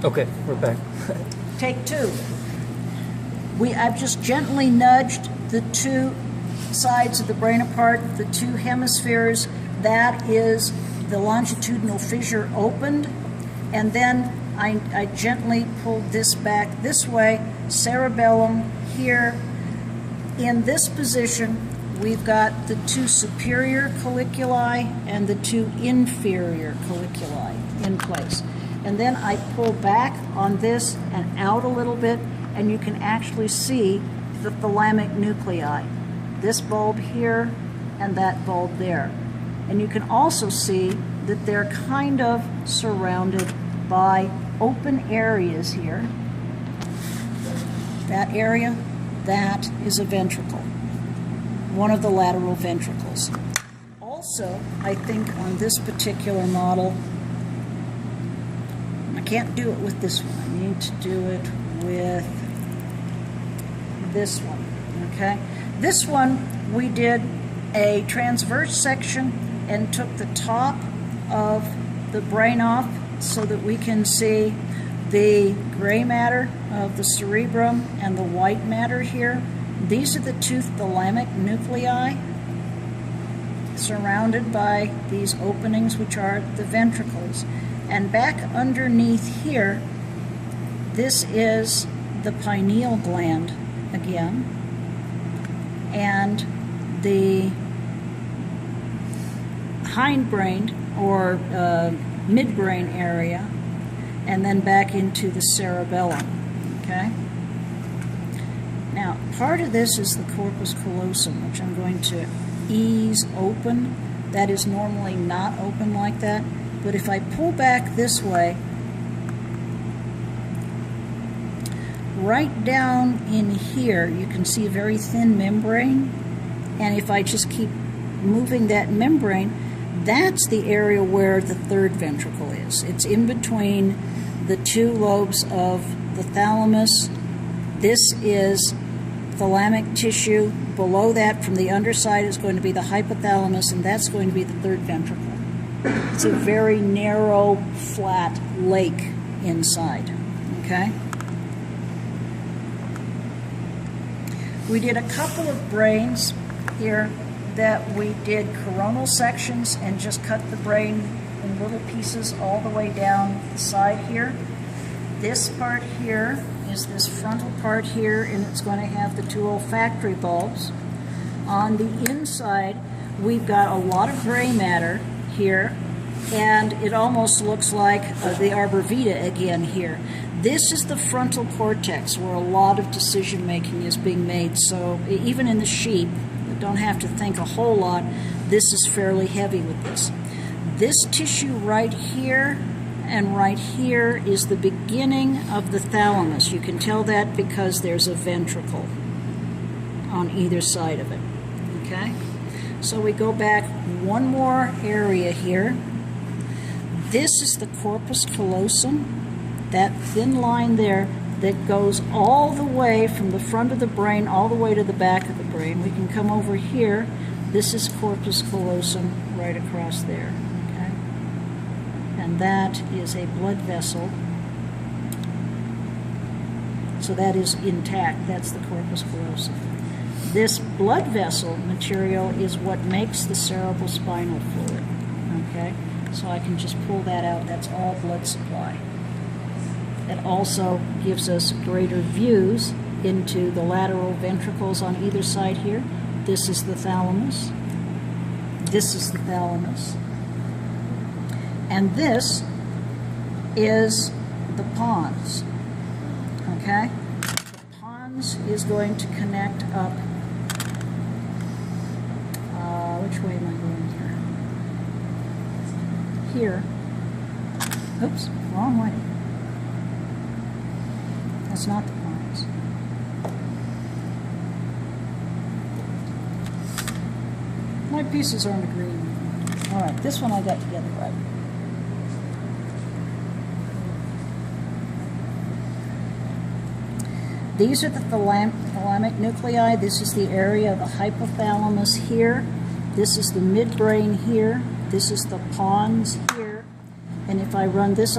Okay, we're back. Take two. I've just gently nudged the two sides of the brain apart, the two hemispheres. That is the longitudinal fissure opened, and then I gently pulled this back this way, cerebellum here. In this position, we've got the two superior colliculi and the two inferior colliculi in place. And then I pull back on this and out a little bit, and you can actually see the thalamic nuclei. This bulb here and that bulb there. And you can also see that they're kind of surrounded by open areas here. That area, that is a ventricle, one of the lateral ventricles. Also, I think on this particular model, I can't do it with this one. I need to do it with this one, okay? This one, we did a transverse section and took the top of the brain off so that we can see the gray matter of the cerebrum and the white matter here. These are the two thalamic nuclei surrounded by these openings, which are the ventricles. And back underneath here, this is the pineal gland again, and the hindbrain or midbrain area, and then back into the cerebellum, okay? Now, part of this is the corpus callosum, which I'm going to ease open. That is normally not open like that, but if I pull back this way, right down in here, you can see a very thin membrane, and if I just keep moving that membrane, that's the area where the third ventricle is. It's in between the two lobes of the thalamus. This is thalamic tissue. Below that, from the underside, is going to be the hypothalamus, and that's going to be the third ventricle. It's a very narrow, flat lake inside, okay? We did a couple of brains here that we did coronal sections and just cut the brain in little pieces all the way down the side here. This part here is this frontal part here, and it's going to have the two olfactory bulbs. On the inside, we've got a lot of gray matter here, and it almost looks like the arbor vitae again here. This is the frontal cortex where a lot of decision making is being made. So even in the sheep, you don't have to think a whole lot. This is fairly heavy with this. This tissue right here and right here is the beginning of the thalamus. You can tell that because there's a ventricle on either side of it, okay? So we go back one more area here. This is the corpus callosum, that thin line there that goes all the way from the front of the brain all the way to the back of the brain. We can come over here. This is corpus callosum right across there, okay? And that is a blood vessel. So that is intact. That's the corpus callosum. This blood vessel material is what makes the cerebral spinal fluid, okay? So I can just pull that out. That's all blood supply. It also gives us greater views into the lateral ventricles on either side here. This is the thalamus. This is the thalamus. And this is the pons, okay? The pons is going to connect up, which way am I going here? Here. Oops, wrong way. That's not the pons. My pieces aren't agreeing. All right, this one I got together right. These are the thalamic nuclei. This is the area of the hypothalamus here. This is the midbrain here. This is the pons here. And if I run this